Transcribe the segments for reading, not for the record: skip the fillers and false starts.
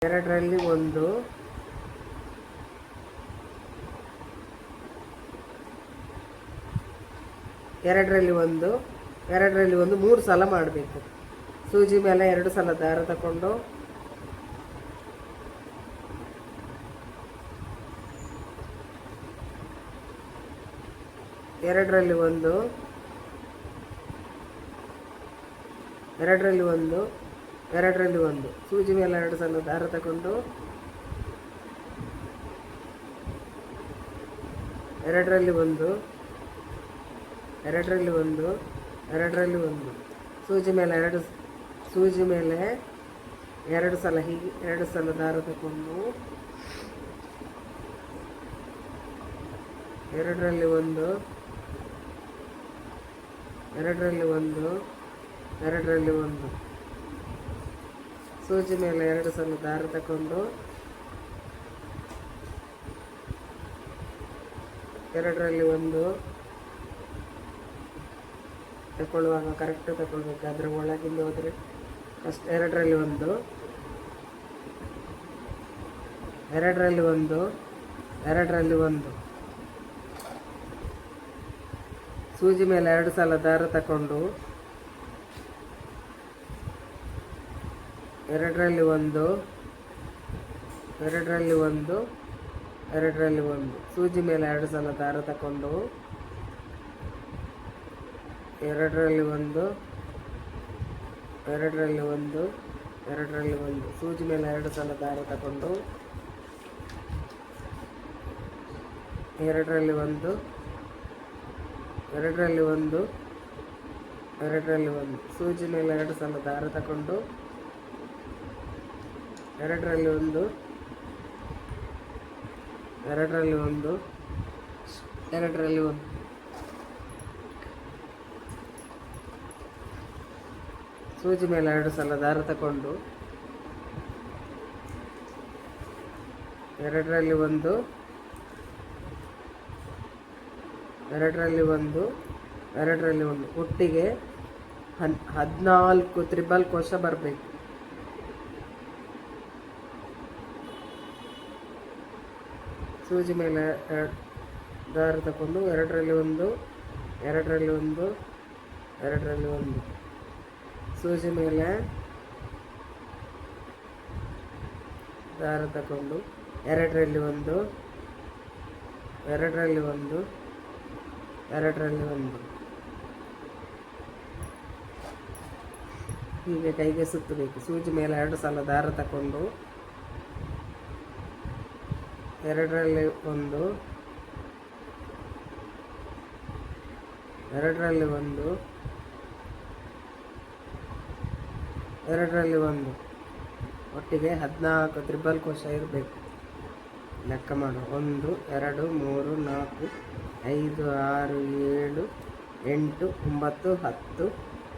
ಎರಡರಲ್ಲಿ ಒಂದು, ಎರಡರಲ್ಲಿ ಒಂದು, ಎರಡರಲ್ಲಿ ಒಂದು 3 ಸಲ ಮಾಡಬೇಕು. ಸೂಜಿ ಮೇಲೆ 2 ಸಲ ದಾರ ತಗೊಂಡು ಎರಡರಲ್ಲಿ ಒಂದು, ಎರಡರಲ್ಲಿ ಒಂದು, ಎರಡರಲ್ಲಿ ಒಂದು, ಸೂಜಿ ಮೇಲೆ 2 ಸಲ ದಾರ ತಗೊಂಡು ಎರಡರಲ್ಲಿ ಒಂದು, ಎರಡರಲ್ಲಿ ಒಂದು, ಎರಡರಲ್ಲಿ ಒಂದು, ಸೂಜಿ ಮೇಲೆ 2 ಸಲ ಹೀಗೆ 2 ಸಲ ದಾರ ತಗೊಂಡು ಎರಡರಲ್ಲಿ ಒಂದು, ಎರಡರಲ್ಲಿ ಒಂದು, ಎರಡರಲ್ಲಿ ಒಂದು, ಸೂಜಿ ಮೇಲೆ 2 ಸಲ ದಾರ ತಗೊಂಡು ಎರಡರಲ್ಲಿ ಒಂದು ತಗೊಳ್ಳುವಾಗ ಕರೆಕ್ಟ್ ತಗೊಳ್ಬೇಕು. ಅದರ ಒಳಗಿಂದ ಹೋದರೆ ಫಸ್ಟ್ ಎರಡರಲ್ಲಿ ಒಂದು, ಎರಡರಲ್ಲಿ ಒಂದು, ಎರಡರಲ್ಲಿ ಒಂದು, ಸೂಜಿ ಮೇಲೆ 2 ಸಲ ದಾರ ತಗೊಂಡು ಎರಡರಲ್ಲಿ ಒಂದು, ಎರಡರಲ್ಲಿ ಒಂದು, ಎರಡರಲ್ಲಿ ಒಂದು, ಸೂಜಿ ಮೇಲೆ 2 ಸಲ ದಾರ ತಗೊಂಡು ಎರಡರಲ್ಲಿ ಒಂದು, ಎರಡರಲ್ಲಿ ಒಂದು, ಎರಡರಲ್ಲಿ ಒಂದು, ಸೂಜಿ ಮೇಲೆ 2 ಸಲ ದಾರ ತಗೊಂಡು ಎರಡರಲ್ಲಿ ಒಂದು, ಎರಡರಲ್ಲಿ ಒಂದು, ಎರಡರಲ್ಲಿ ಒಂದು, ಸೂಜಿ ಮೇಲೆ 2 ಸಲ ದಾರ ತಗೊಂಡು ಎರಡರಲ್ಲಿ ಒಂದು, ಎರಡರಲ್ಲಿ ಒಂದು, ಎರಡರಲ್ಲಿ ಒಂದು, ಸೂಜಿ ಮೇಲೆ 2 ಸಲ ದಾರ ತಗೊಂಡು ಎರಡರಲ್ಲಿ ಒಂದು, ಎರಡರಲ್ಲಿ ಒಂದು, ಎರಡರಲ್ಲಿ ಒಂದು, ಒಟ್ಟಿಗೆ 14 ತ್ರಿಬಲ್ ಕೋಶ ಬರಬೇಕು. ಸೂಜಿ ಮೇಲೆ ದಾರ ತಗೊಂಡು ಎರಡರಲ್ಲಿ ಒಂದು, ಎರಡರಲ್ಲಿ ಒಂದು, ಎರಡರಲ್ಲಿ ಒಂದು, ಸೂಜಿ ಮೇಲೆ ದಾರ ತಗೊಂಡು ಎರಡರಲ್ಲಿ ಒಂದು, ಎರಡರಲ್ಲಿ ಒಂದು, ಎರಡರಲ್ಲಿ ಒಂದು, ಹೀಗೆ ಕೈಗೆ ಸುತ್ತಬೇಕು. ಸೂಜಿ ಮೇಲೆ 2 ಸಲ ದಾರ ತಗೊಂಡು ಎರಡರಲ್ಲಿ ಒಂದು, ಎರಡರಲ್ಲಿ ಒಂದು, ಎರಡರಲ್ಲಿ ಒಂದು, ಒಟ್ಟಿಗೆ 14 ತ್ರಿಬಲ್ ಕೋಶ ಇರಬೇಕು. ಲೆಕ್ಕ ಮಾಡು. 1 2 3 4 5 6 7 8 9 10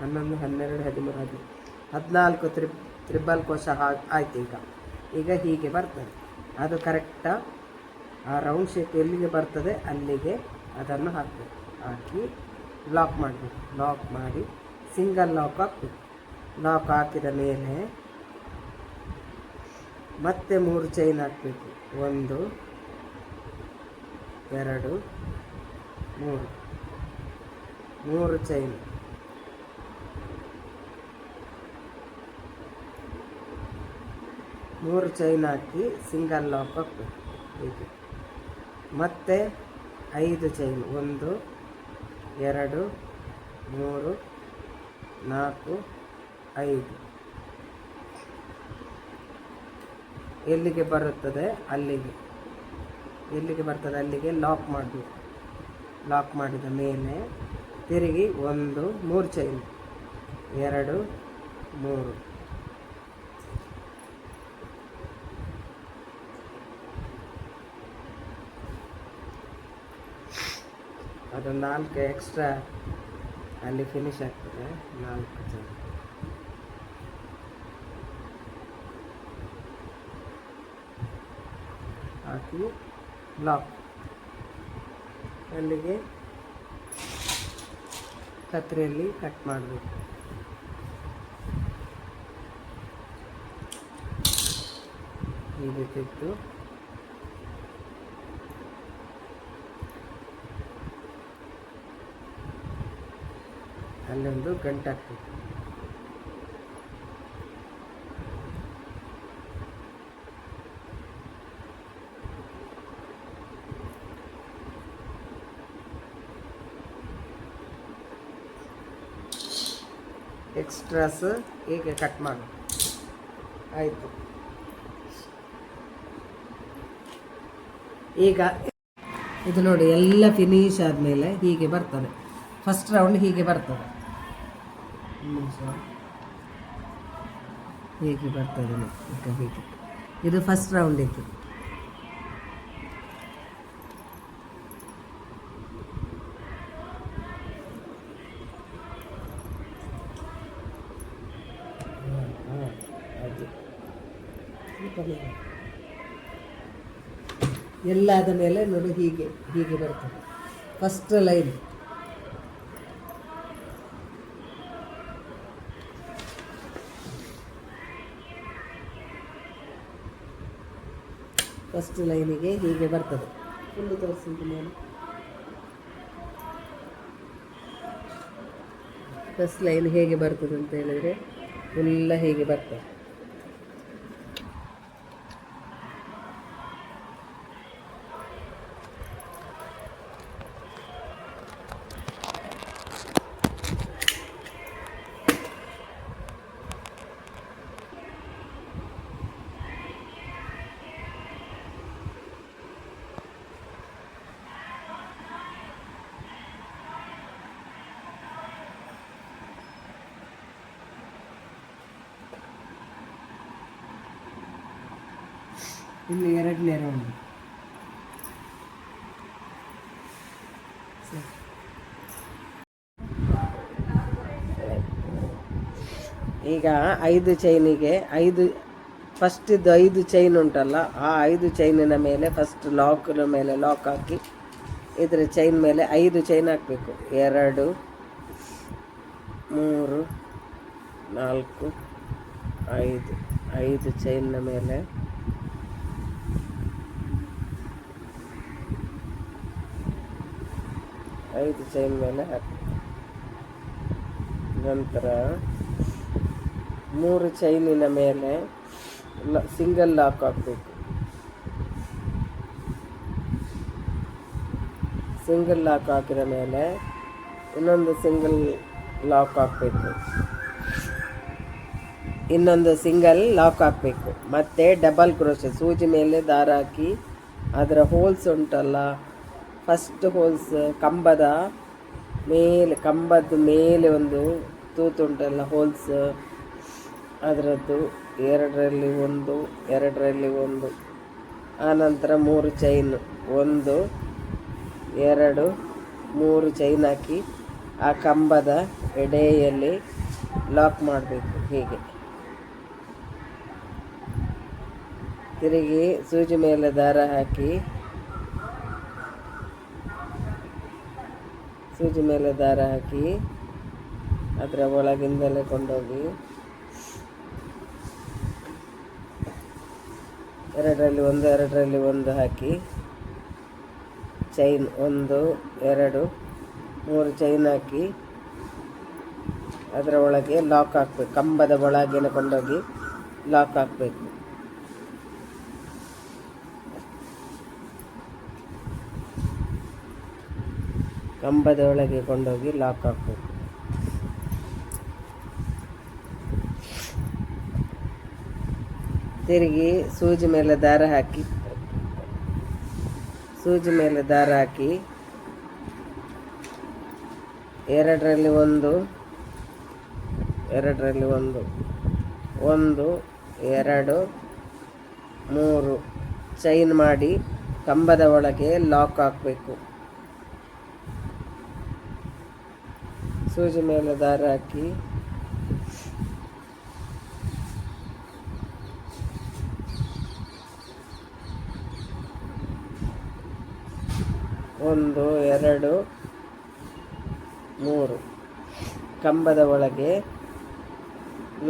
11 12 13 14 ತ್ರಿಬಲ್ ಕೋಶ ಆಯ್ತು. ಈಗ ಹೀಗೆ ಬರ್ತದೆ. ಅದು ಕರೆಕ್ಟಾ ಆ ರೌಂಡ್ ಶೇಪ್ ಎಲ್ಲಿಗೆ ಬರ್ತದೆ ಅಲ್ಲಿಗೆ ಅದನ್ನು ಹಾಕಬೇಕು. ಹಾಕಿ ಲಾಕ್ ಮಾಡಬೇಕು. ಲಾಕ್ ಮಾಡಿ ಸಿಂಗಲ್ ಲಾಕ್ ಹಾಕಬೇಕು. ಲಾಕ್ ಹಾಕಿದ ಮೇಲೆ ಮತ್ತೆ 3 ಚೈನ್ ಹಾಕಬೇಕು. 1 2 3 3 ಚೈನ್. ಮೂರು ಚೈನ್ ಹಾಕಿ ಸಿಂಗಲ್ ಲಾಕ್ ಹಾಕಬೇಕು. ಹೀಗೆ ಮತ್ತೆ 5 ಚೈನ್. 1 2 3 4 5 ಎಲ್ಲಿಗೆ ಬರುತ್ತದೆ ಅಲ್ಲಿಗೆ, ಎಲ್ಲಿಗೆ ಬರ್ತದೆ ಅಲ್ಲಿಗೆ ಲಾಕ್ ಮಾಡಬೇಕು. ಲಾಕ್ ಮಾಡಿದ ಮೇಲೆ ತಿರುಗಿ 1 3 ಚೈನ್ 2 3 ಅದು 4 ಎಕ್ಸ್ಟ್ರಾ ಅಲ್ಲಿ ಫಿನಿಶ್ ಆಗ್ತದೆ. 4 ಚೈನ್ ಹಾಕಿ ಲಾಕ್. ಅಲ್ಲಿಗೆ ಕತ್ತರಿಯಲ್ಲಿ ಕಟ್ ಮಾಡಬೇಕು. ಹೀಗೆ ತೆಗೆದು ಅಲ್ಲೊಂದು ಗಂಟು ಹಾಕ್ಬೇಕು. ಎಕ್ಸ್ಟ್ರಾಸ್ ಹೀಗೆ ಕಟ್ ಮಾಡು. ಆಯಿತು. ಈಗ ಇದು ನೋಡಿ ಎಲ್ಲ ಫಿನಿಶ್ ಆದಮೇಲೆ ಹೀಗೆ ಬರ್ತದೆ. ಫಸ್ಟ್ ರೌಂಡ್ ಹೀಗೆ ಬರ್ತದೆ, ಹೀಗೆ ಬರ್ತದೆ. ಈಗ ಹೀಗೆ ಇದು ಫಸ್ಟ್ ರೌಂಡ್ ಇತ್ತು. ಎಲ್ಲ ಆದ ಮೇಲೆ ನೋಡಿ ಹೀಗೆ ಹೀಗೆ ಬರ್ತದೆ ಫಸ್ಟ್ ಲೈನ್. ಫಸ್ಟ್ ಲೈನಿಗೆ ಹೀಗೆ ಬರ್ತದೆ. ಫುಲ್ಲು ತೋರಿಸಿದ ಮೇಲೆ ಫಸ್ಟ್ ಲೈನ್ ಹೇಗೆ ಬರ್ತದೆ ಅಂತ ಹೇಳಿದರೆ ಫುಲ್ಲ ಹೀಗೆ ಬರ್ತದೆ. ಇನ್ನು ಎರಡನೇ ರೌಂಡ್. ಈಗ 5 ಚೈನಿಗೆ 5 ಫಸ್ಟಿದ್ದು 5 ಚೈನ್ ಉಂಟಲ್ಲ, ಆ 5 ಚೈನಿನ ಮೇಲೆ ಫಸ್ಟ್ ಲಾಕ್ನ ಮೇಲೆ ಲಾಕ್ ಹಾಕಿ ಇದರ ಚೈನ್ ಮೇಲೆ 5 ಚೈನ್ ಹಾಕಬೇಕು. 2 3 4 5 ಚೈನ್ನ ಮೇಲೆ ಐದು ಚೈನ್ ಮೇಲೆ ಹಾಕಿ, ನಂತರ 3 ಚೈನಿನ ಮೇಲೆ ಸಿಂಗಲ್ ಲಾಕ್ ಹಾಕಬೇಕು. ಸಿಂಗಲ್ ಲಾಕ್ ಹಾಕಿದ ಮೇಲೆ ಇನ್ನೊಂದು ಸಿಂಗಲ್ ಲಾಕ್ ಹಾಕಬೇಕು, ಇನ್ನೊಂದು ಸಿಂಗಲ್ ಲಾಕ್ ಹಾಕಬೇಕು. ಮತ್ತು ಡಬಲ್ ಕ್ರೋಶೆ ಸೂಜಿ ಮೇಲೆ ದಾರ ಹಾಕಿ ಅದರ ಹೋಲ್ಸ್ ಉಂಟಲ್ಲ, ಫಸ್ಟ್ ಹೋಲ್ಸ್ ಕಂಬದ ಮೇಲೆ ಒಂದು ತೂತುಂಟಲ್ಲ ಹೋಲ್ಸ್, ಅದರದ್ದು 2ರಲ್ಲಿ 1 2ರಲ್ಲಿ 1, ಆನಂತರ 3 ಚೈನ್ 1 2 3 ಚೈನ್ ಹಾಕಿ ಆ ಕಂಬದ ಎಡೆಯಲ್ಲಿ ಲಾಕ್ ಮಾಡಬೇಕು. ಹೀಗೆ ತಿರುಗಿ ಸೂಜಿ ಮೇಲೆ ದಾರ ಹಾಕಿ ಅದರ ಒಳಗಿಂದಲೇ ಕೊಂಡೋಗಿ 2ರಲ್ಲಿ 1 2ರಲ್ಲಿ 1 ಹಾಕಿ ಚೈನ್ 1 2 3 ಚೈನ್ ಹಾಕಿ ಅದರ ಒಳಗೆ ಲಾಕ್ ಹಾಕಬೇಕು. ಕಂಬದ ಒಳಗೇನೆ ಕೊಂಡೋಗಿ ಲಾಕ್ ಹಾಕಬೇಕು. ಕಂಬದ ಒಳಗೆ ಕೊಂಡೋಗಿ ಲಾಕ್ ಹಾಕಬೇಕು. ತಿರುಗಿ ಸೂಜಿ ಮೇಲೆ ದಾರ ಹಾಕಿ 2ರಲ್ಲಿ 1 2ರಲ್ಲಿ 1 1 2 3 ಚೈನ್ ಮಾಡಿ ಕಂಬದ ಒಳಗೆ ಲಾಕ್ ಹಾಕಬೇಕು. ಸೂಜಿ ಮೇಲೆ ದಾರ ಹಾಕಿ 1 2 3 ಕಂಬದ ಒಳಗೆ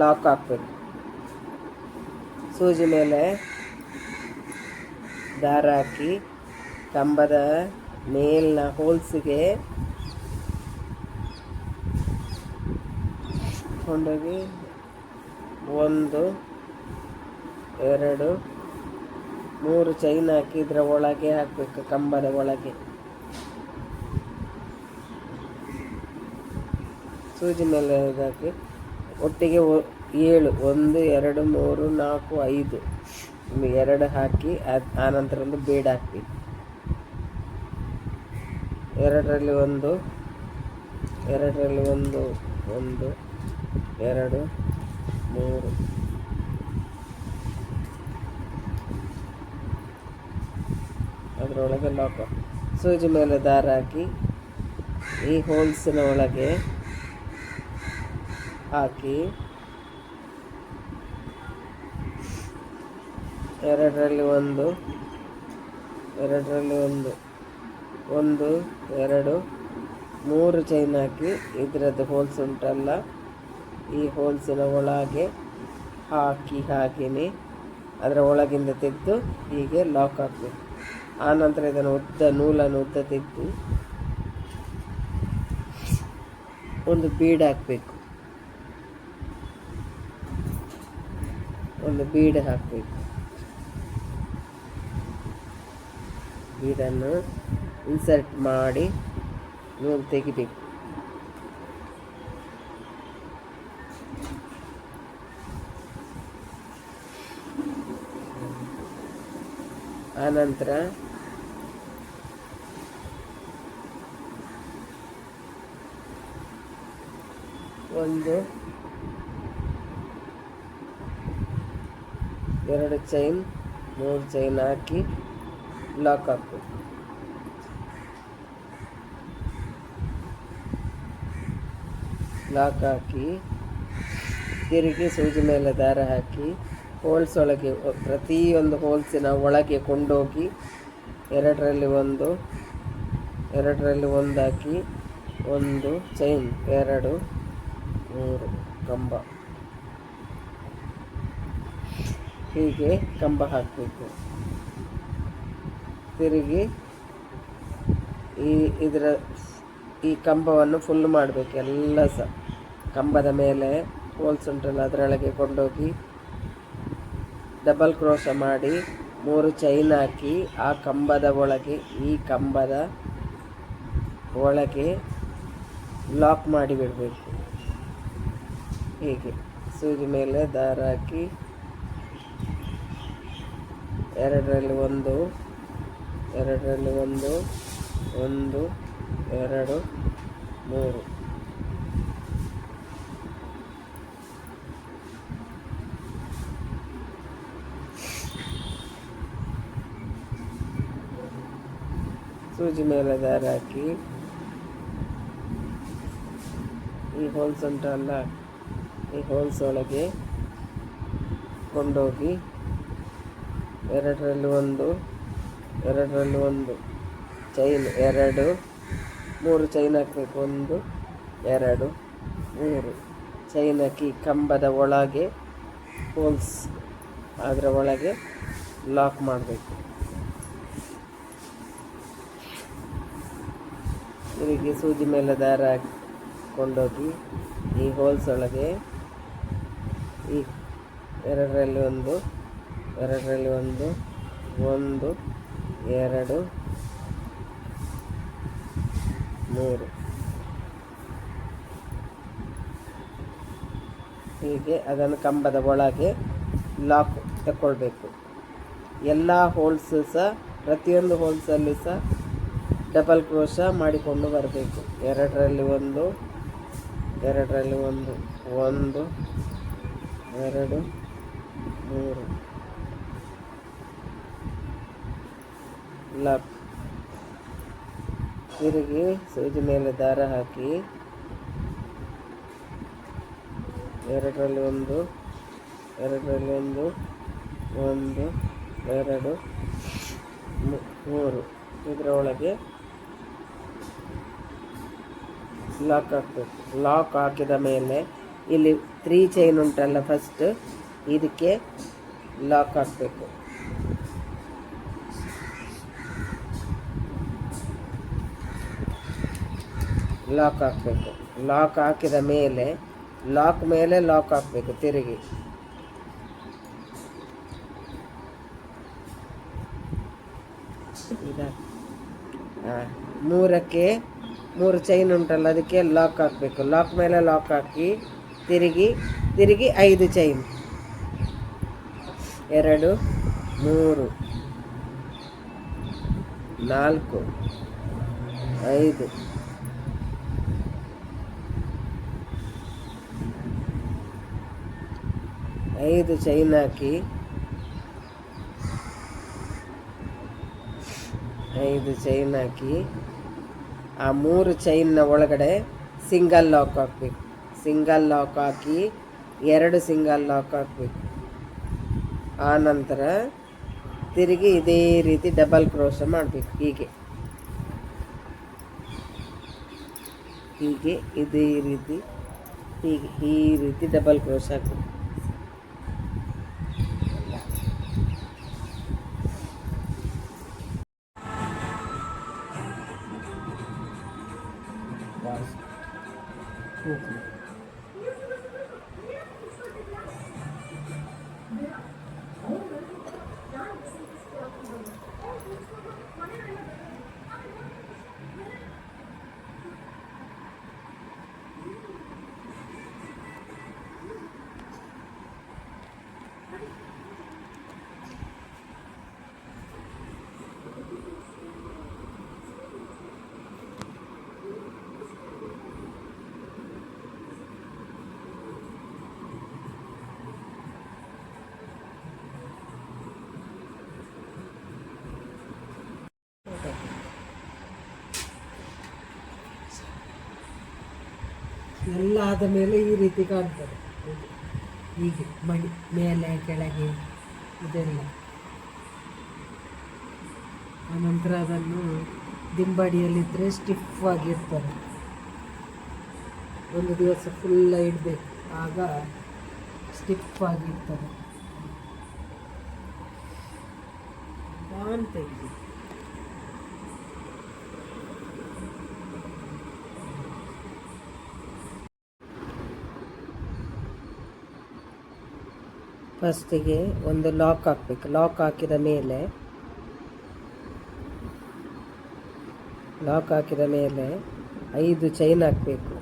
ಲಾಕ್ ಹಾಕಬೇಕು. ಸೂಜಿ ಮೇಲೆ ದಾರ ಹಾಕಿ ಕಂಬದ ಮೇಲಿನ ಹೋಲ್ಸಿಗೆ ಕೊಂಡೋಗಿ 1 2 3 ಚೈನ್ ಹಾಕಿ ಇದರ ಒಳಗೆ ಹಾಕಬೇಕು, ಕಂಬದ ಒಳಗೆ ಸೂಜಿ ಮೇಲೆ ಹಾಕಿ ಒಟ್ಟಿಗೆ 7 1 2 3 4 5 2 ಹಾಕಿ ಆನಂತರ ಒಂದು ಬೇಡ ಹಾಕಬೇಕು. 2ರಲ್ಲಿ 1 2ರಲ್ಲಿ 1 1 2 3 ಅದರೊಳಗೆ ಲಾಕ್. ಸೂಜಿ ಮೇಲೆ ದಾರ ಹಾಕಿ ಈ ಹೋಲ್ಸಿನ ಒಳಗೆ ಹಾಕಿ 2ರಲ್ಲಿ 1 2ರಲ್ಲಿ 1 1 2 3 ಚೈನ್ ಹಾಕಿ ಇದರದ್ದು ಹೋಲ್ಸ್ ಉಂಟಲ್ಲ ಈ ಹೋಲ್ಸಿನ ಒಳಗೆ ಹಾಕಿನೇ ಅದರ ಒಳಗಿಂದ ತೆಗೆದು ಹೀಗೆ ಲಾಕ್ ಹಾಕಬೇಕು. ಆನಂತರ ಇದನ್ನು ನೂಲನ್ನು ಉದ್ದ ತೆಗೆದು ಒಂದು ಬೀಡ್ ಹಾಕಬೇಕು, ಒಂದು ಬೀಡ್ ಹಾಕಬೇಕು. ಬೀಡನ್ನು ಇನ್ಸರ್ಟ್ ಮಾಡಿ ನೂಲು ತೆಗಿಬೇಕು. ಆನಂತರ ಒಂದು 2 ಚೈನ್ 3 ಚೈನ್ ಹಾಕಿ ಲಾಕ್ ಹಾಕಬೇಕು. ಲಾಕ್ ಹಾಕಿ ತಿರುಗಿ ಸೂಜಿ ಮೇಲೆ ದಾರ ಹಾಕಿ ಹೋಲ್ಸ್ ಒಳಗೆ ಪ್ರತಿಯೊಂದು ಹೋಲ್ಸಿನ ಒಳಗೆ ಕೊಂಡೋಗಿ 2ರಲ್ಲಿ 1 2ರಲ್ಲಿ 1 ಹಾಕಿ 1 ಚೈನ್ 2 3 ಕಂಬ ಹೀಗೆ ಕಂಬ ಹಾಕಬೇಕು. ತಿರುಗಿ ಈ ಕಂಬವನ್ನು ಫುಲ್ ಮಾಡಬೇಕು. ಎಲ್ಲ ಕಂಬದ ಮೇಲೆ ಹೋಲ್ಸ್ ಉಂಟಲ್ಲ ಅದರೊಳಗೆ ಕೊಂಡೋಗಿ ಡಬಲ್ ಕ್ರೋಶ ಮಾಡಿ 3 ಚೈನ್ ಹಾಕಿ ಆ ಕಂಬದ ಒಳಗೆ ಈ ಕಂಬದ ಒಳಗೆ ಲಾಕ್ ಮಾಡಿ ಬಿಡಬೇಕು. ಹೀಗೆ ಸೂಜಿ ಮೇಲೆ ದಾರ ಹಾಕಿ 2ರಲ್ಲಿ 1 2ರಲ್ಲಿ 1 1 2 3 ಸೂಜಿ ಮೇಲೆ ದಾರ ಹಾಕಿ ಈ ಹೋಲ್ಸ್ ಉಂಟಲ್ಲ ಈ ಹೋಲ್ಸ್ ಒಳಗೆ ಕೊಂಡೋಗಿ 2ರಲ್ಲಿ 1 2ರಲ್ಲಿ 1 ಚೈನ್ 2 3 ಚೈನ್ ಹಾಕಬೇಕು. 1 2 3 ಚೈನ್ ಹಾಕಿ ಕಂಬದ ಒಳಗೆ ಹೋಲ್ಸ್ ಅದರ ಒಳಗೆ ಲಾಕ್ ಮಾಡಬೇಕು. ತಿರುಗಿ ಸೂಜಿ ಮೇಲೆ ದಾರ ಹಾಕೊಂಡೋಗಿ ಈ ಹೋಲ್ಸ್ ಒಳಗೆ ಈ 2ರಲ್ಲಿ 1 2ರಲ್ಲಿ 1 1 2 3 ಹೀಗೆ ಅದನ್ನು ಕಂಬದ ಒಳಗೆ ಲಾಕ್ ತಗೊಳ್ಬೇಕು. ಎಲ್ಲ ಹೋಲ್ಸ್ ಸಹ ಪ್ರತಿಯೊಂದು ಹೋಲ್ಸಲ್ಲಿ ಸಹ ಡಬಲ್ ಕ್ರೋಶ ಮಾಡಿಕೊಂಡು ಬರಬೇಕು. 2ರಲ್ಲಿ 1 2ರಲ್ಲಿ 1 1 2 3 ಲಾಕ್. ತಿರುಗಿ ಸೂಜಿ ಮೇಲೆ ದಾರ ಹಾಕಿ 2ರಲ್ಲಿ 1 2ರಲ್ಲಿ 1 1 2 3 ಇದರ ಒಳಗೆ ಲಾಕ್ ಹಾಕಬೇಕು. ಲಾಕ್ ಹಾಕಿದ ಮೇಲೆ ಇಲ್ಲಿ 3 ಚೈನ್ ಉಂಟಲ್ಲ ಫಸ್ಟ್ ಇದಕ್ಕೆ ಲಾಕ್ ಹಾಕಬೇಕು. ಲಾಕ್ ಹಾಕಬೇಕು. ಲಾಕ್ ಹಾಕಿದ ಮೇಲೆ ಲಾಕ್ ಮೇಲೆ ಲಾಕ್ ಹಾಕಬೇಕು ತಿರುಗಿ. ಮೂರಕ್ಕೆ 3 ಚೈನ್ ಉಂಟಲ್ಲ, ಅದಕ್ಕೆ ಲಾಕ್ ಹಾಕಬೇಕು. ಲಾಕ್ ಮೇಲೆ ಲಾಕ್ ಹಾಕಿ ತಿರುಗಿ 5 ಚೈನ್. 2 3 4 5 5 ಚೈನ್ ಹಾಕಿ 5 ಚೈನ್ ಹಾಕಿ ಆ 3 ಚೈನ್ನ ಒಳಗಡೆ ಸಿಂಗಲ್ ಲಾಕ್ ಹಾಕಬೇಕು. ಸಿಂಗಲ್ ಲಾಕ್ ಹಾಕಿ 2 ಸಿಂಗಲ್ ಲಾಕ್ ಹಾಕಬೇಕು. ಆ ನಂತರ ತಿರುಗಿ ಇದೇ ರೀತಿ ಡಬಲ್ ಕ್ರೋಶ ಮಾಡಬೇಕು. ಹೀಗೆ ಇದೇ ರೀತಿ ಈ ರೀತಿ ಡಬಲ್ ಕ್ರೋಶ ಹಾಕಬೇಕು. ಎಲ್ಲ ಆದ ಮೇಲೆ ಈ ರೀತಿ ಕಾಣ್ತದೆ. ಹೀಗೆ ಮಣಿ ಮೇಲೆ ಕೆಳಗೆ ಇದೆಲ್ಲ. ಆನಂತರ ಅದನ್ನು ದಿಂಬಡಿಯಲ್ಲಿದ್ದರೆ ಸ್ಟಿಫ್ ಆಗಿರ್ತದೆ. ಒಂದು ದಿವಸ ಫುಲ್ಲ ಇಡಬೇಕು, ಆಗ ಸ್ಟಿಫ್ ಆಗಿರ್ತದೆ. ತೆಗೆದು ಫಸ್ಟಿಗೆ ಒಂದು ಲಾಕ್ ಹಾಕಬೇಕು. ಲಾಕ್ ಹಾಕಿದ ಮೇಲೆ 5 ಚೈನ್ ಹಾಕಬೇಕು.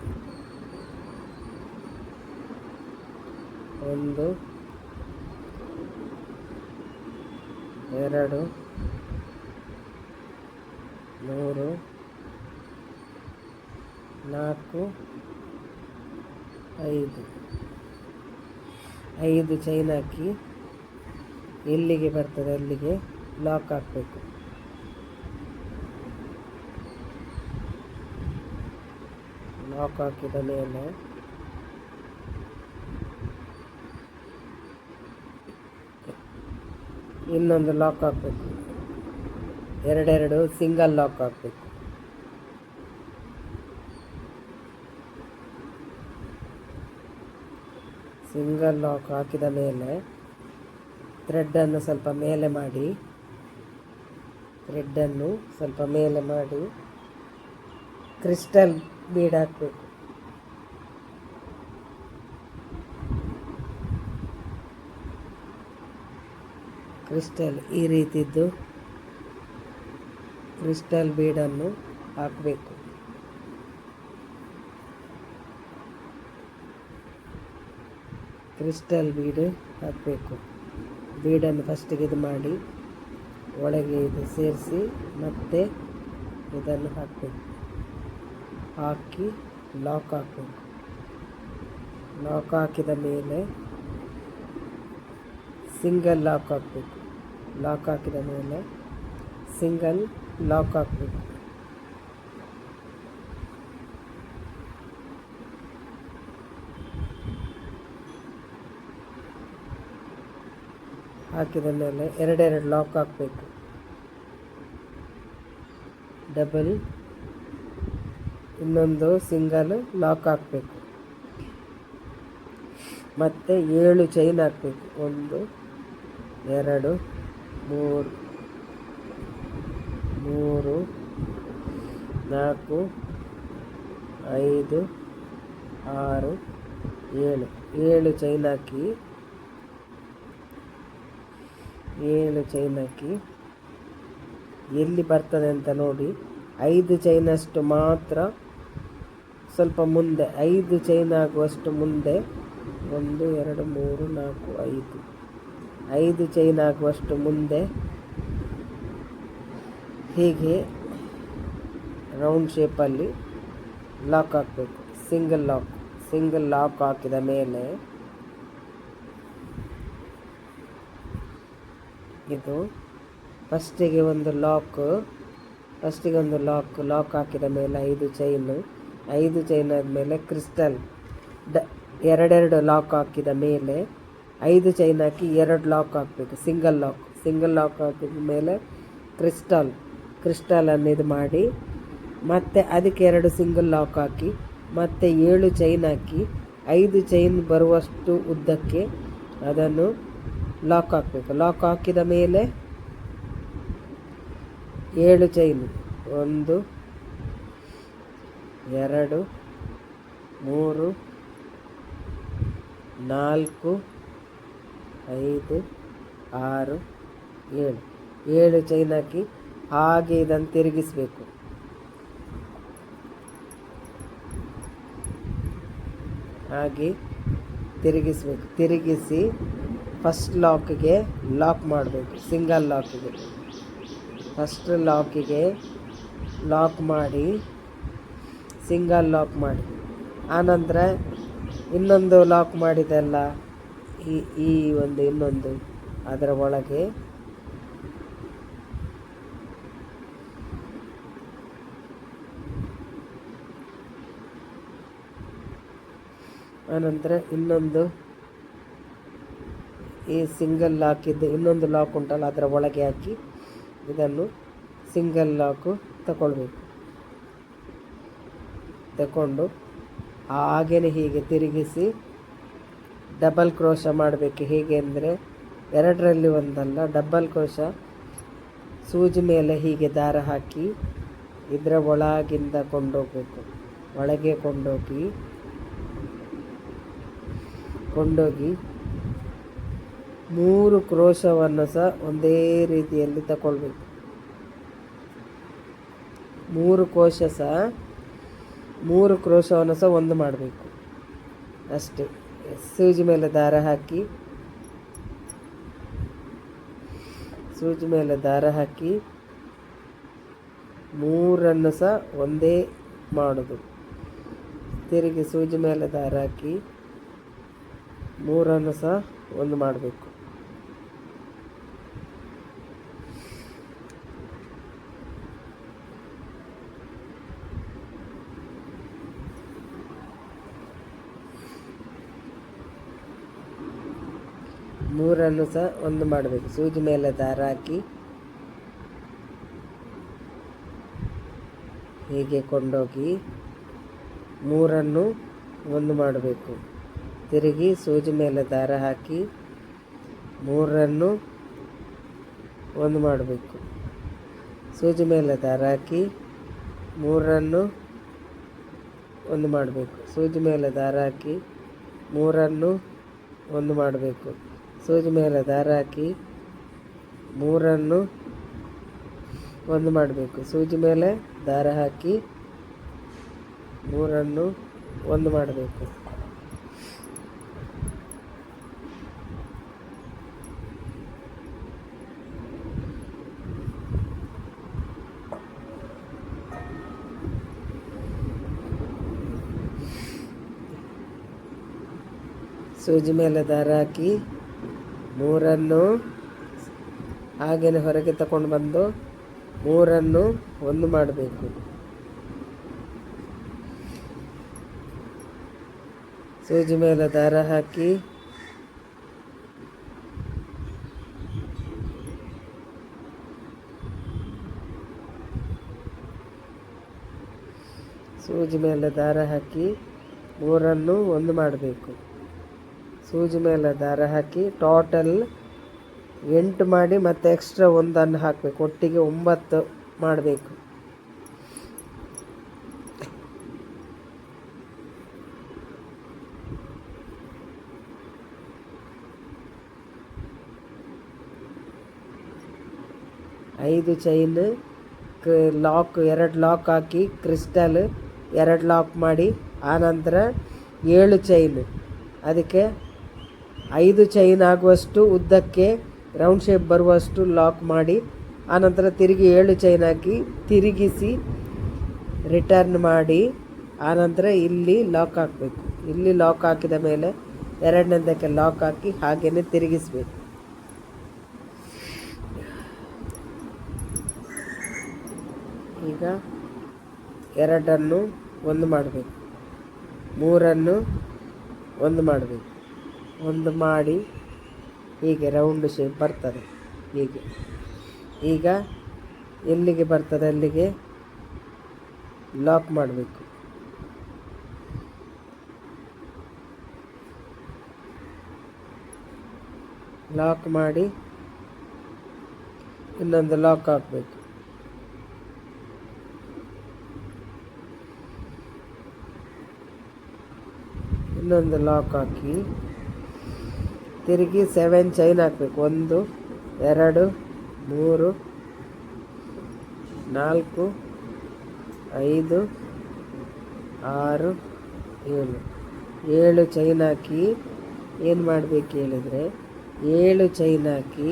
1 2 3 4 5 ಚೈನ್ ಹಾಕಿ ಎಲ್ಲಿಗೆ ಬರ್ತದೆ ಅಲ್ಲಿಗೆ ಲಾಕ್ ಹಾಕಬೇಕು. ಲಾಕ್ ಹಾಕಿದ ಮೇಲೆ ಇನ್ನೊಂದು ಲಾಕ್ ಹಾಕಬೇಕು. 2 ಸಿಂಗಲ್ ಲಾಕ್ ಹಾಕಬೇಕು. ಸಿಂಗಲ್ ಲಾಕ್ ಹಾಕಿದ ಮೇಲೆ ಥ್ರೆಡ್ಡನ್ನು ಸ್ವಲ್ಪ ಮೇಲೆ ಮಾಡಿ ಕ್ರಿಸ್ಟಲ್ ಬೀಡ್ ಹಾಕಬೇಕು. ಕ್ರಿಸ್ಟಲ್ ಈ ರೀತಿದ್ದು ಕ್ರಿಸ್ಟಲ್ ಬೀಡನ್ನು ಹಾಕಬೇಕು. ಕ್ರಿಸ್ಟಲ್ ಬೀಡ್ ಹಾಕಬೇಕು. ಬೀಡನ್ನು ಫಸ್ಟಿಗೆ ಇದು ಮಾಡಿ ಒಳಗೆ ಇದು ಸೇರಿಸಿ ಮತ್ತೆ ಇದನ್ನು ಹಾಕಬೇಕು. ಹಾಕಿ ಲಾಕ್ ಹಾಕಬೇಕು. ಲಾಕ್ ಹಾಕಿದ ಮೇಲೆ ಸಿಂಗಲ್ ಲಾಕ್ ಹಾಕಬೇಕು. ಲಾಕ್ ಹಾಕಿದ ಮೇಲೆ ಸಿಂಗಲ್ ಲಾಕ್ ಹಾಕಬೇಕು. ಹಾಕಿದ ಮೇಲೆ 2 ಲಾಕ್ ಹಾಕಬೇಕು. ಡಬಲ್ ಇನ್ನೊಂದು ಸಿಂಗಲ್ ಲಾಕ್ ಹಾಕಬೇಕು. ಮತ್ತು 7 ಚೈನ್ ಹಾಕಬೇಕು. 1 2 3 4 5 6 7 ಚೈನ್ ಹಾಕಿ 7 ಚೈನ್ ಹಾಕಿ ಎಲ್ಲಿ ಬರ್ತದೆ ಅಂತ ನೋಡಿ 5 ಚೈನಷ್ಟು ಮಾತ್ರ ಸ್ವಲ್ಪ ಮುಂದೆ 5 ಚೈನ್ ಆಗುವಷ್ಟು ಮುಂದೆ 1 2 3 4 5 ಚೈನ್ ಆಗುವಷ್ಟು ಮುಂದೆ ಹೀಗೆ ರೌಂಡ್ ಶೇಪಲ್ಲಿ ಲಾಕ್ ಹಾಕಬೇಕು. ಸಿಂಗಲ್ ಲಾಕ್ ಹಾಕಿದ ಮೇಲೆ ಇದು ಫಸ್ಟಿಗೆ ಒಂದು ಲಾಕ್ ಹಾಕಿದ ಮೇಲೆ 5 ಚೈನ್ ಆದಮೇಲೆ ಕ್ರಿಸ್ಟಲ್ ಎರಡೆರಡು ಲಾಕ್ ಹಾಕಿದ ಮೇಲೆ 5 ಚೈನ್ ಹಾಕಿ 2 ಲಾಕ್ ಹಾಕಬೇಕು. ಸಿಂಗಲ್ ಲಾಕ್ ಹಾಕಿದ ಮೇಲೆ ಕ್ರಿಸ್ಟಲನ್ನು ಇದು ಮಾಡಿ ಮತ್ತೆ ಅದಕ್ಕೆ 2 ಸಿಂಗಲ್ ಲಾಕ್ ಹಾಕಿ ಮತ್ತೆ 7 ಚೈನ್ ಹಾಕಿ 5 ಚೈನ್ ಬರುವಷ್ಟು ಉದ್ದಕ್ಕೆ ಅದನ್ನು ಲಾಕ್ ಹಾಕಬೇಕು. ಲಾಕ್ ಹಾಕಿದ ಮೇಲೆ 7 ಚೈನ್ 1 2 3 4 5 6 7 ಚೈನ್ ಹಾಕಿ ಹಾಗೆ ಇದನ್ನು ತಿರುಗಿಸಬೇಕು. ತಿರುಗಿಸಿ ಫಸ್ಟ್ ಲಾಕಿಗೆ ಲಾಕ್ ಮಾಡಬೇಕು. ಸಿಂಗಲ್ ಲಾಕಿಗೆ ಫಸ್ಟ್ ಲಾಕಿಗೆ ಲಾಕ್ ಮಾಡಿ ಸಿಂಗಲ್ ಲಾಕ್ ಮಾಡಿ ಆನಂತರ ಇನ್ನೊಂದು ಲಾಕ್ ಮಾಡಿದೆಲ್ಲ ಈ ಒಂದು ಇನ್ನೊಂದು ಅದರ ಒಳಗೆ ಆನಂತರ ಇನ್ನೊಂದು ಈ ಸಿಂಗಲ್ ಲಾಕಿದ್ದು ಇನ್ನೊಂದು ಲಾಕ್ ಉಂಟಲ್ಲ ಅದರ ಒಳಗೆ ಹಾಕಿ ಇದನ್ನು ಸಿಂಗಲ್ ಲಾಕು ತಗೊಂಡು ಹಾಗೇ ಹೀಗೆ ತಿರುಗಿಸಿ ಡಬಲ್ ಕ್ರೋಶ ಮಾಡಬೇಕು. ಹೇಗೆ ಅಂದರೆ 2ರಲ್ಲಿ ಒಂದಲ್ಲ, ಡಬಲ್ ಕ್ರೋಶ ಸೂಜಿ ಮೇಲೆ ಹೀಗೆ ದಾರ ಹಾಕಿ ಇದರ ಒಳಗಿಂದ ಕೊಂಡೋಗಬೇಕು. ಒಳಗೆ ಕೊಂಡೋಗಿ 3 ಕ್ರೋಶವನ್ನು ಸಹ ಒಂದೇ ರೀತಿಯಲ್ಲಿ ತಗೊಳ್ಬೇಕು. 3 ಕ್ರೋಶವನ್ನು ಸಹ ಒಂದು ಮಾಡಬೇಕು ಅಷ್ಟೇ. ಸೂಜಿ ಮೇಲೆ ದಾರ ಹಾಕಿ 3 ಸಹ ಒಂದೇ ಮಾಡೋದು. ತಿರುಗಿ ಸೂಜಿ ಮೇಲೆ ದಾರ ಹಾಕಿ 3 ಸಹ ಒಂದು ಮಾಡಬೇಕು. ಸಹ ಒಂದು ಮಾಡಬೇಕು. ಸೂಜಿ ಮೇಲೆ ದಾರ ಹಾಕಿ ಹೀಗೆ ಕೊಂಡೋಗಿ 3 ಒಂದು ಮಾಡಬೇಕು. ತಿರುಗಿ ಸೂಜಿ ಮೇಲೆ ದಾರ ಹಾಕಿ 3 ಒಂದು ಮಾಡಬೇಕು. ಸೂಜಿ ಮೇಲೆ ದಾರ ಹಾಕಿ 3 ಒಂದು ಮಾಡಬೇಕು. ಸೂಜಿ ಮೇಲೆ ದಾರ ಹಾಕಿ 3 ಒಂದು ಮಾಡಬೇಕು. ಸೂಜಿ ಮೇಲೆ ದಾರ ಹಾಕಿ 3 ಒಂದು ಮಾಡಬೇಕು. ಸೂಜಿ ಮೇಲೆ ದಾರ ಹಾಕಿ 3 ಒಂದು ಮಾಡಬೇಕು. ಸೂಜಿ ಮೇಲೆ ದಾರ ಹಾಕಿ 3 ಹಾಗೆಯೇ ಹೊರಗೆ ತಗೊಂಡು ಬಂದು 3 ಒಂದು ಮಾಡಬೇಕು. ಸೂಜಿ ಮೇಲೆ ದಾರ ಹಾಕಿ ಸೂಜಿ ಮೇಲೆ ದಾರ ಹಾಕಿ 3 ಒಂದು ಮಾಡಬೇಕು. ಸೂಜಿ ಮೇಲೆ ದಾರ ಹಾಕಿ ಟೋಟಲ್ 8 ಮಾಡಿ ಮತ್ತೆ ಎಕ್ಸ್ಟ್ರಾ 1 ಹಾಕಬೇಕು. ಒಟ್ಟಿಗೆ 9 ಮಾಡಬೇಕು. 5 ಚೈನ್ ಲಾಕ್, 2 ಲಾಕ್ ಹಾಕಿ ಕ್ರಿಸ್ಟಲ್ 2 ಲಾಕ್ ಮಾಡಿ, ಆನಂತರ 7 ಚೈನ್, ಅದಕ್ಕೆ 5 ಚೈನ್ ಆಗುವಷ್ಟು ಉದ್ದಕ್ಕೆ ರೌಂಡ್ ಶೇಪ್ ಬರುವಷ್ಟು ಲಾಕ್ ಮಾಡಿ, ಆನಂತರ ತಿರುಗಿ 7 ಚೈನ್ ಹಾಕಿ ತಿರುಗಿಸಿ ರಿಟರ್ನ್ ಮಾಡಿ, ಆನಂತರ ಇಲ್ಲಿ ಲಾಕ್ ಹಾಕಬೇಕು. ಇಲ್ಲಿ ಲಾಕ್ ಹಾಕಿದ ಮೇಲೆ ಎರಡನೇದಕ್ಕೆ ಲಾಕ್ ಹಾಕಿ ಹಾಗೆಯೇ ತಿರುಗಿಸ್ಬೇಕು. ಈಗ 2 ಒಂದು ಮಾಡಬೇಕು, 3 ಒಂದು ಮಾಡಬೇಕು. ಒಂದು ಮಾಡಿ ಹೀಗೆ ರೌಂಡ್ ಶೇಪ್ ಬರ್ತದೆ. ಹೀಗೆ ಈಗ ಎಲ್ಲಿಗೆ ಬರ್ತದೆ ಅಲ್ಲಿಗೆ ಲಾಕ್ ಮಾಡಬೇಕು. ಲಾಕ್ ಮಾಡಿ ಇನ್ನೊಂದು ಲಾಕ್ ಹಾಕಬೇಕು. ಇನ್ನೊಂದು ಲಾಕ್ ಹಾಕಿ ತಿರುಗಿ 7 ಚೈನ್ ಹಾಕಬೇಕು. 1 2 3 4 5 6 7 ಚೈನ್ ಹಾಕಿ ಏನು ಮಾಡಬೇಕು ಹೇಳಿದರೆ, 7 ಚೈನ್ ಹಾಕಿ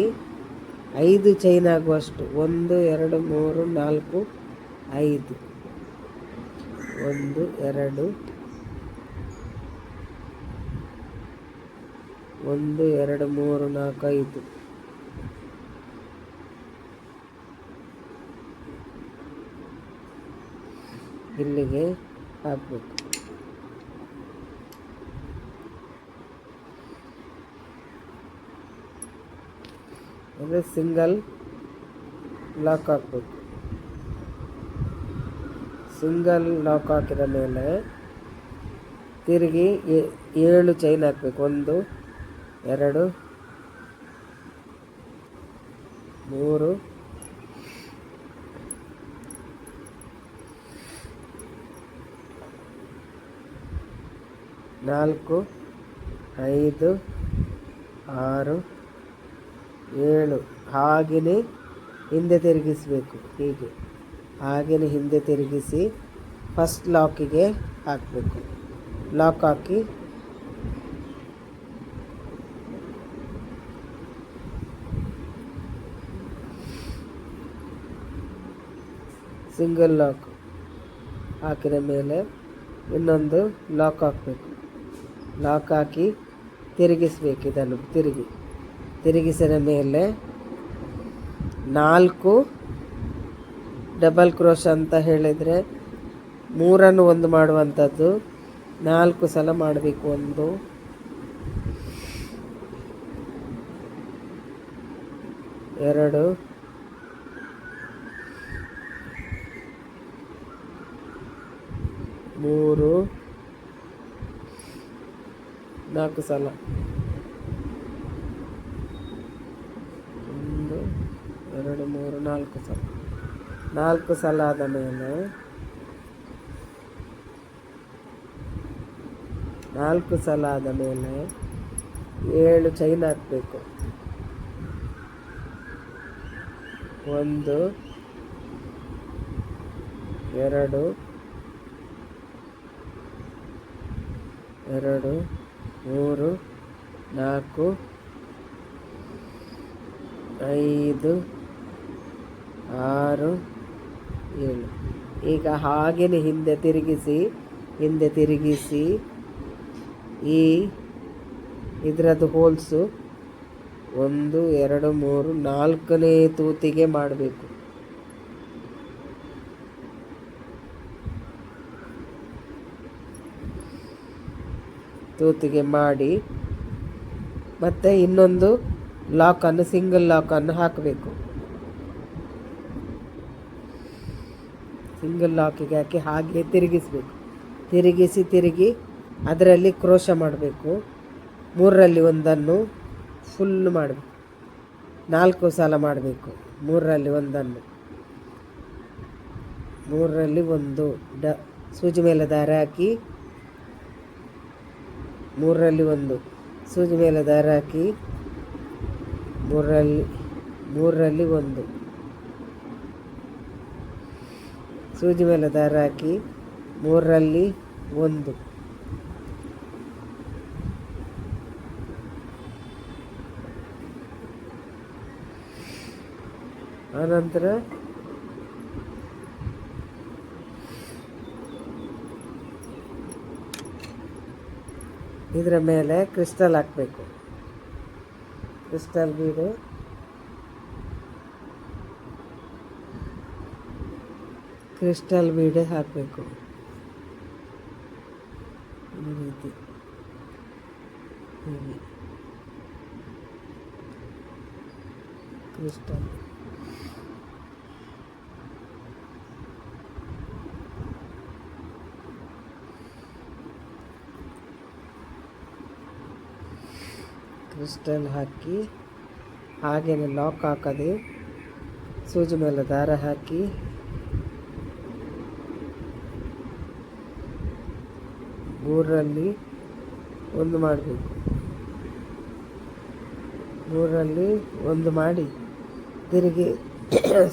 5 ಚೈನ್ ಆಗುವಷ್ಟು 1 2 3 4 5 1 2 1 2 3 4 5 ಇಲ್ಲಿಗೆ ಹಾಕಬೇಕು. ಅಂದರೆ ಸಿಂಗಲ್ ಲಾಕ್ ಹಾಕಬೇಕು. ಸಿಂಗಲ್ ಲಾಕ್ ಹಾಕಿದ ಮೇಲೆ ತಿರುಗಿ 7 ಚೈನ್ ಹಾಕಬೇಕು. 1 2 3 4 5 6 7 ಹಾಗೆಯೇ ಹಿಂದೆ ತಿರುಗಿಸಬೇಕು. ಹೀಗೆ ಹಾಗೆಯೇ ಹಿಂದೆ ತಿರುಗಿಸಿ ಫಸ್ಟ್ ಲಾಕಿಗೆ ಹಾಕಬೇಕು. ಲಾಕ್ ಹಾಕಿ ಸಿಂಗಲ್ ಲಾಕ್ ಹಾಕಿದ ಮೇಲೆ ಇನ್ನೊಂದು ಲಾಕ್ ಹಾಕಬೇಕು. ಲಾಕ್ ಹಾಕಿ ತಿರುಗಿಸ್ಬೇಕು. ಇದನ್ನು ತಿರುಗಿಸಿದ ಮೇಲೆ 4 ಡಬಲ್ ಕ್ರೋಶ ಅಂತ ಹೇಳಿದರೆ 3 ಒಂದು ಮಾಡುವಂಥದ್ದು 4 ಸಲ ಮಾಡಬೇಕು. 1 2 3 4 ಸಲ 1 2 3 4 ಸಲ 4 ಸಲ ಆದ ಮೇಲೆ 4 ಸಲ ಆದ ಮೇಲೆ 7 ಚೈನ್ ಹಾಕಬೇಕು. 1 2 2 3 4 5 6 7 ಈಗ ಹಾಗೆಯೇ ಹಿಂದೆ ತಿರುಗಿಸಿ ಈ ಇದರದ್ದು ಹೋಲ್ಸು 1 2 3 4ನೇ ತೂತಿಗೆ ಮಾಡಬೇಕು. ತೂತಿಗೆ ಮಾಡಿ ಮತ್ತೆ ಇನ್ನೊಂದು ಲಾಕನ್ನು ಸಿಂಗಲ್ ಲಾಕನ್ನು ಹಾಕಬೇಕು. ಸಿಂಗಲ್ ಲಾಕಿಗೆ ಹಾಕಿ ಹಾಗೆ ತಿರುಗಿಸಬೇಕು. ತಿರುಗಿ ಅದರಲ್ಲಿ ಕ್ರೋಶ ಮಾಡಬೇಕು. 3ರಲ್ಲಿ ಒಂದನ್ನು ಫುಲ್ ಮಾಡಬೇಕು. 4 ಸಲ ಮಾಡಬೇಕು. 3ರಲ್ಲಿ ಒಂದನ್ನು 3ರಲ್ಲಿ ಒಂದು ಸೂಜಿ ಮೇಲೆ ದಾರ ಹಾಕಿ 3ರಲ್ಲಿ ಒಂದು ಸೂಜಿ ಮೇಲೆ ದಾರ ಹಾಕಿ 3ರಲ್ಲಿ ಒಂದು ಸೂಜಿ ಮೇಲೆ ದಾರ ಹಾಕಿ 3ರಲ್ಲಿ 1, ಆನಂತರ ಇದರ ಮೇಲೆ ಕ್ರಿಸ್ಟಲ್ ಹಾಕಬೇಕು. ಕ್ರಿಸ್ಟಲ್ ಬೀಡೆ ಹಾಕಬೇಕು. ಈ ರೀತಿ ಹೀಗೆ ಕ್ರಿಸ್ಟಲ್ ಹಾಕಿ ಹಾಗೆಯೇ ಲಾಕ್ ಹಾಕದೆ ಸೂಜಿ ಮೇಲೆ ದಾರ ಹಾಕಿ ಮೂರರಲ್ಲಿ 1 ಮಾಡಬೇಕು. 3ರಲ್ಲಿ 1 ಮಾಡಿ ತಿರುಗಿ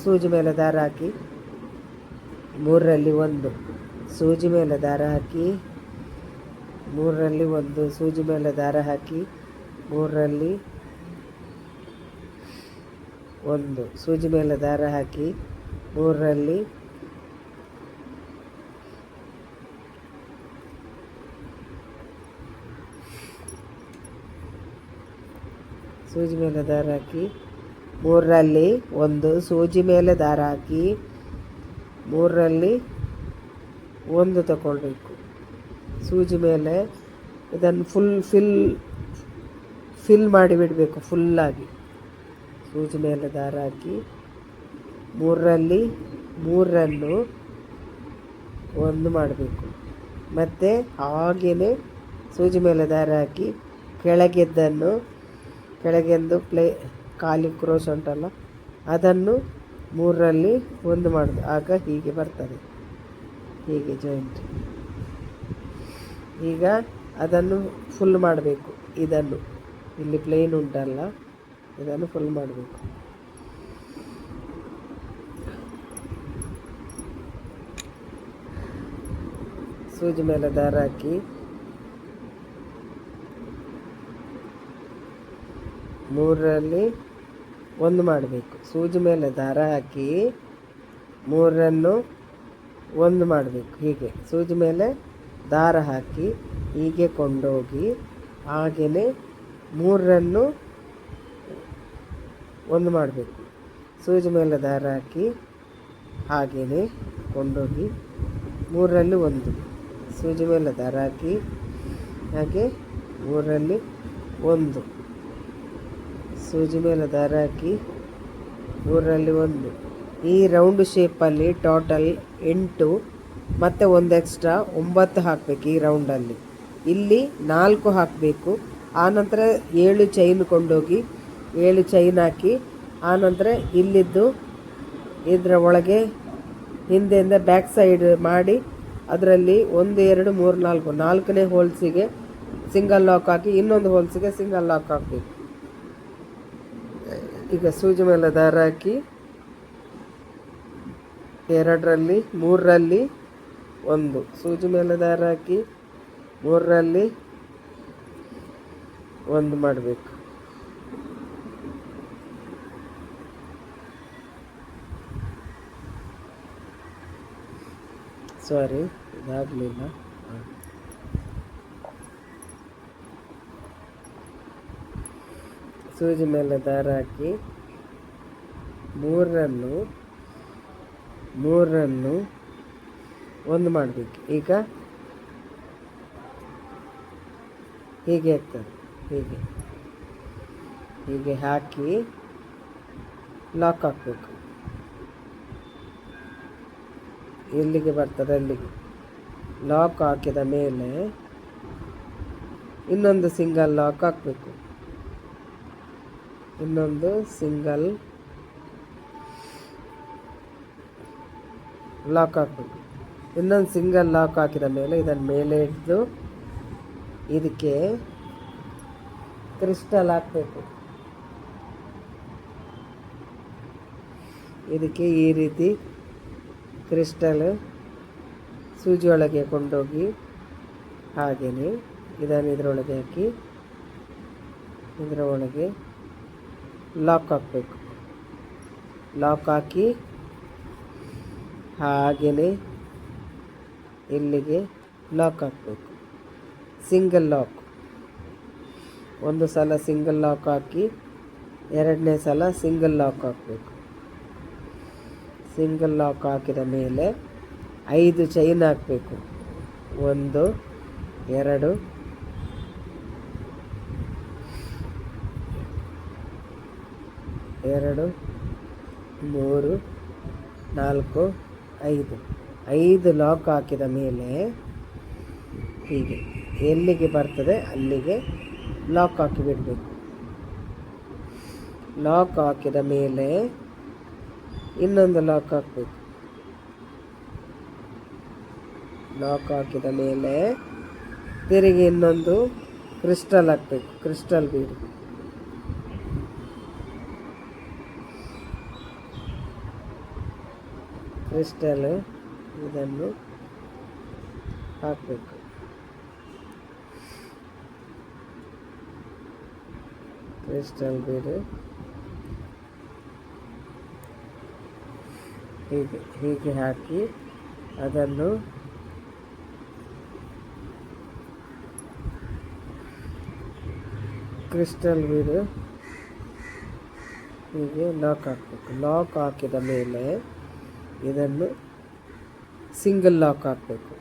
ಸೂಜಿ ಮೇಲೆ ದಾರ ಹಾಕಿ 3ರಲ್ಲಿ 1, ಸೂಜಿ ಮೇಲೆ ದಾರ ಹಾಕಿ 3ರಲ್ಲಿ 1, ಸೂಜಿ ಮೇಲೆ ದಾರ ಹಾಕಿ 3ರಲ್ಲಿ 1, ಸೂಜಿ ಮೇಲೆ ದಾರ ಹಾಕಿ 3ರಲ್ಲಿ ಸೂಜಿ ಮೇಲೆ ದಾರ ಹಾಕಿ 3ರಲ್ಲಿ 1, ಸೂಜಿ ಮೇಲೆ ದಾರ ಹಾಕಿ 3ರಲ್ಲಿ 1 ತಗೊಳ್ಬೇಕು. ಸೂಜಿ ಮೇಲೆ ಇದನ್ನು ಫಿಲ್ ಮಾಡಿ ಬಿಡಬೇಕು ಫುಲ್ಲಾಗಿ. ಸೂಜಿ ಮೇಲೆ ದಾರ ಹಾಕಿ 3ರಲ್ಲಿ 3 1 ಮಾಡಬೇಕು. ಮತ್ತು ಹಾಗೆಯೇ ಸೂಜಿ ಮೇಲೆ ದಾರ ಹಾಕಿ ಕೆಳಗೆಂದು ಖಾಲಿ ಕ್ರೋಶ್ ಉಂಟಲ್ಲ ಅದನ್ನು 3ರಲ್ಲಿ 1 ಮಾಡೋದು. ಆಗ ಹೀಗೆ ಬರ್ತದೆ, ಹೀಗೆ ಜಾಯಿಂಟ್. ಈಗ ಅದನ್ನು ಫುಲ್ ಮಾಡಬೇಕು. ಇದನ್ನು ಇಲ್ಲಿ ಪ್ಲೇನ್ ಉಂಟಲ್ಲ ಇದನ್ನು ಫುಲ್ ಮಾಡಬೇಕು. ಸೂಜಿ ಮೇಲೆ ದಾರ ಹಾಕಿ 3ರಲ್ಲಿ 1 ಮಾಡಬೇಕು. ಸೂಜಿ ಮೇಲೆ ದಾರ ಹಾಕಿ 3 1 ಮಾಡಬೇಕು. ಹೀಗೆ ಸೂಜಿ ಮೇಲೆ ದಾರ ಹಾಕಿ ಹೀಗೆ ಕೊಂಡೋಗಿ ಹಾಗೆಯೇ 3 1 ಮಾಡಬೇಕು. ಸೂಜಿ ಮೇಲೆ ದಾರ ಹಾಕಿ ಹಾಗೆಯೇ ಕೊಂಡೋಗಿ 3ರಲ್ಲಿ 1, ಸೂಜಿ ಮೇಲೆ ದಾರ ಹಾಕಿ ಹಾಗೆ 3ರಲ್ಲಿ 1, ಸೂಜಿ ಮೇಲೆ ದಾರ ಹಾಕಿ 3ರಲ್ಲಿ 1. ಈ ರೌಂಡ್ ಶೇಪಲ್ಲಿ ಟೋಟಲ್ 8 ಮತ್ತು 1 ಎಕ್ಸ್ಟ್ರಾ 9 ಹಾಕಬೇಕು. ಈ ರೌಂಡಲ್ಲಿ ಇಲ್ಲಿ 4 ಹಾಕಬೇಕು. ಆನಂತರ 7 ಚೈನ್ ಕೊಂಡೋಗಿ 7 ಚೈನ್ ಹಾಕಿ ಆನಂತರ ಇಲ್ಲಿದ್ದು ಇದರ ಒಳಗೆ ಹಿಂದೆಯಿಂದ ಬ್ಯಾಕ್ ಸೈಡ್ ಮಾಡಿ ಅದರಲ್ಲಿ 1 2 3 4 4ನೇ ಹೋಲ್ಸಿಗೆ ಸಿಂಗಲ್ ಲಾಕ್ ಹಾಕಿ ಇನ್ನೊಂದು ಹೋಲ್ಸಿಗೆ ಸಿಂಗಲ್ ಲಾಕ್ ಹಾಕಬೇಕು. ಈಗ ಸೂಜಿ ಮೇಲೆ ದಾರ ಹಾಕಿ 2ರಲ್ಲಿ 3ರಲ್ಲಿ 1, ಸೂಜಿ ಮೇಲೆ ದಾರ ಹಾಕಿ 3ರಲ್ಲಿ 1 ಮಾಡಬೇಕು. ಸಾರಿ ಇದಾಗಲಿಲ್ಲ. ಸೂಜಿ ಮೇಲೆ ದಾರ ಹಾಕಿ 3 1 ಮಾಡಬೇಕು. ಈಗ ಹೀಗೆ ಆಗ್ತದೆ, ಹೀಗೆ ಹಾಕಿ ಲಾಕ್ ಹಾಕಬೇಕು. ಎಲ್ಲಿಗೆ ಬರ್ತದೆ ಅಲ್ಲಿಗೆ ಲಾಕ್ ಹಾಕಿದ ಮೇಲೆ ಇನ್ನೊಂದು ಸಿಂಗಲ್ ಲಾಕ್ ಹಾಕಬೇಕು. ಇನ್ನೊಂದು ಸಿಂಗಲ್ ಲಾಕ್ ಹಾಕಬೇಕು. ಇನ್ನೊಂದು ಸಿಂಗಲ್ ಲಾಕ್ ಹಾಕಿದ ಮೇಲೆ ಇದನ್ನು ಮೇಲೆ ಹಿಡಿದು ಇದಕ್ಕೆ ಕ್ರಿಸ್ಟಲ್ ಹಾಕಬೇಕು. ಇದಕ್ಕೆ ಈ ರೀತಿ ಕ್ರಿಸ್ಟಲ್ ಸೂಜಿ ಒಳಗೆ ಕೊಂಡೋಗಿ ಹಾಗೆಯೇ ಇದನ್ನು ಇದರೊಳಗೆ ಹಾಕಿ ಇದರ ಒಳಗೆ ಲಾಕ್ ಹಾಕಬೇಕು. ಲಾಕ್ ಹಾಕಿ ಹಾಗೆಯೇ ಇಲ್ಲಿಗೆ ಲಾಕ್ ಹಾಕಬೇಕು. Single lock. ಒಂದು ಸಲ ಸಿಂಗಲ್ ಲಾಕ್ ಹಾಕಿ ಎರಡನೇ ಸಲ ಸಿಂಗಲ್ ಲಾಕ್ ಹಾಕಬೇಕು. ಸಿಂಗಲ್ ಲಾಕ್ ಹಾಕಿದ ಮೇಲೆ 5 ಚೈನ್ ಹಾಕಬೇಕು. 1 2 2 3 4 5 5 ಲಾಕ್ ಹಾಕಿದ ಮೇಲೆ ಹೀಗೆ ಎಲ್ಲಿಗೆ ಬರ್ತದೆ ಅಲ್ಲಿಗೆ ಲಾಕ್ ಹಾಕಿ ಬಿಡಬೇಕು. ಲಾಕ್ ಹಾಕಿದ ಮೇಲೆ ಇನ್ನೊಂದು ಲಾಕ್ ಹಾಕಬೇಕು. ಲಾಕ್ ಹಾಕಿದ ಮೇಲೆ ತಿರುಗಿ ಇನ್ನೊಂದು ಕ್ರಿಸ್ಟಲ್ ಹಾಕಬೇಕು. ಕ್ರಿಸ್ಟಲ್ ಬೀಡು ಕ್ರಿಸ್ಟಲ್ ಇದನ್ನು ಹಾಕಬೇಕು. ಕ್ರಿಸ್ಟಲ್ ಬೀಡು ಹೀಗೆ ಹಾಕಿ ಅದನ್ನು ಕ್ರಿಸ್ಟಲ್ ಬೀಡು ಹೀಗೆ ಲಾಕ್ ಹಾಕಬೇಕು. ಲಾಕ್ ಹಾಕಿದ ಮೇಲೆ ಇದನ್ನು ಸಿಂಗಲ್ ಲಾಕ್ ಹಾಕಬೇಕು.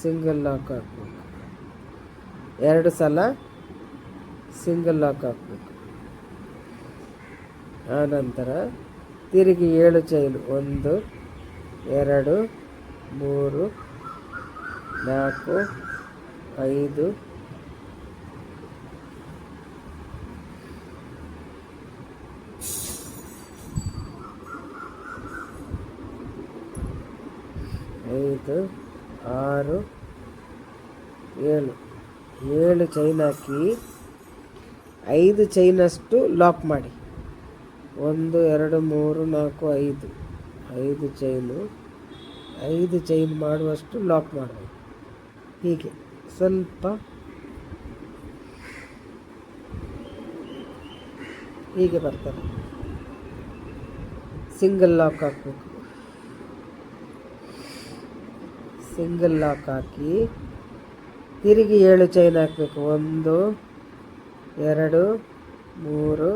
ಸಿಂಗಲ್ ಲಾಕ್ ಹಾಕಬೇಕು. 2 ಸಲ ಸಿಂಗಲ್ ಲಾಕ್ ಹಾಕಬೇಕು. ಆನಂತರ ತಿರುಗಿ 7 ಚೈನು 1 2 3 4 5 5 6 7 ಚೈನ್ ಹಾಕಿ 5 ಚೈನಷ್ಟು ಲಾಕ್ ಮಾಡಿ. 1 2 3 4 5 ಚೈನು 5 ಚೈನ್ ಮಾಡುವಷ್ಟು ಲಾಕ್ ಮಾಡಬೇಕು. ಹೀಗೆ ಸ್ವಲ್ಪ ಹೀಗೆ ಬರ್ತದೆ. ಸಿಂಗಲ್ ಲಾಕ್ ಹಾಕಬೇಕು. ಸಿಂಗಲ್ ಲಾಕ್ ಹಾಕಿ ತಿರುಗಿ 7 ಚೈನ್ ಹಾಕಬೇಕು. 1 2 3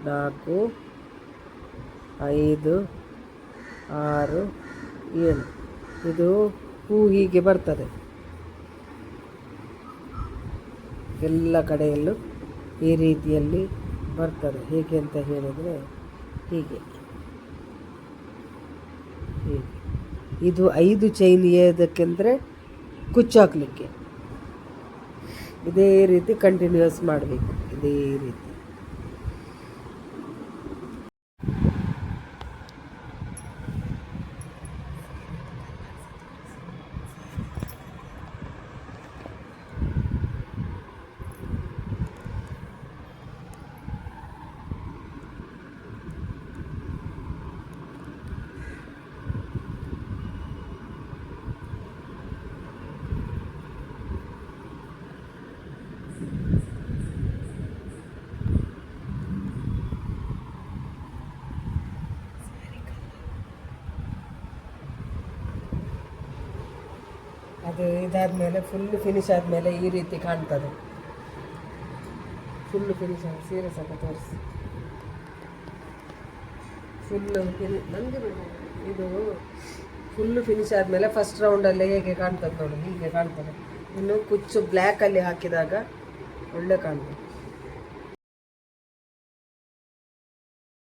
4 5 6 7 ಇದು ಹೂ ಹೀಗೆ ಬರ್ತದೆ. ಎಲ್ಲ ಕಡೆಯಲ್ಲೂ ಈ ರೀತಿಯಲ್ಲಿ ಬರ್ತದೆ. ಹೇಗೆ ಅಂತ ಹೇಳಿದರೆ ಹೀಗೆ ಇದು 5 ಚೈನ್ ಏದಕ್ಕೆಂದರೆ ಕುಚ್ಚಾಕಲಿಕ್ಕೆ. ಇದೇ ರೀತಿ ಕಂಟಿನ್ಯೂಸ್ ಮಾಡಬೇಕು. ಇದೇ ರೀತಿ ಅದು ಇದಾದಮೇಲೆ ಫುಲ್ ಫಿನಿಶ್ ಆದಮೇಲೆ ಈ ರೀತಿ ಕಾಣ್ತದೆ. ಫುಲ್ಲು ಫಿನಿಶ್ ಆಗಿ ಸೀರೆ ಸ್ವಲ್ಪ ತೋರಿಸಿ. ಫುಲ್ಲು ನನಗೆ ಇದು ಫುಲ್ಲು ಫಿನಿಶ್ ಆದಮೇಲೆ ಫಸ್ಟ್ ರೌಂಡಲ್ಲಿ ಹೇಗೆ ಕಾಣ್ತದೆ ನೋಡಿ, ಹೀಗೆ ಕಾಣ್ತದೆ. ಇನ್ನು ಕುಚ್ಚು ಬ್ಲ್ಯಾಕಲ್ಲಿ ಹಾಕಿದಾಗ ಒಳ್ಳೆ ಕಾಣ್ತದೆ.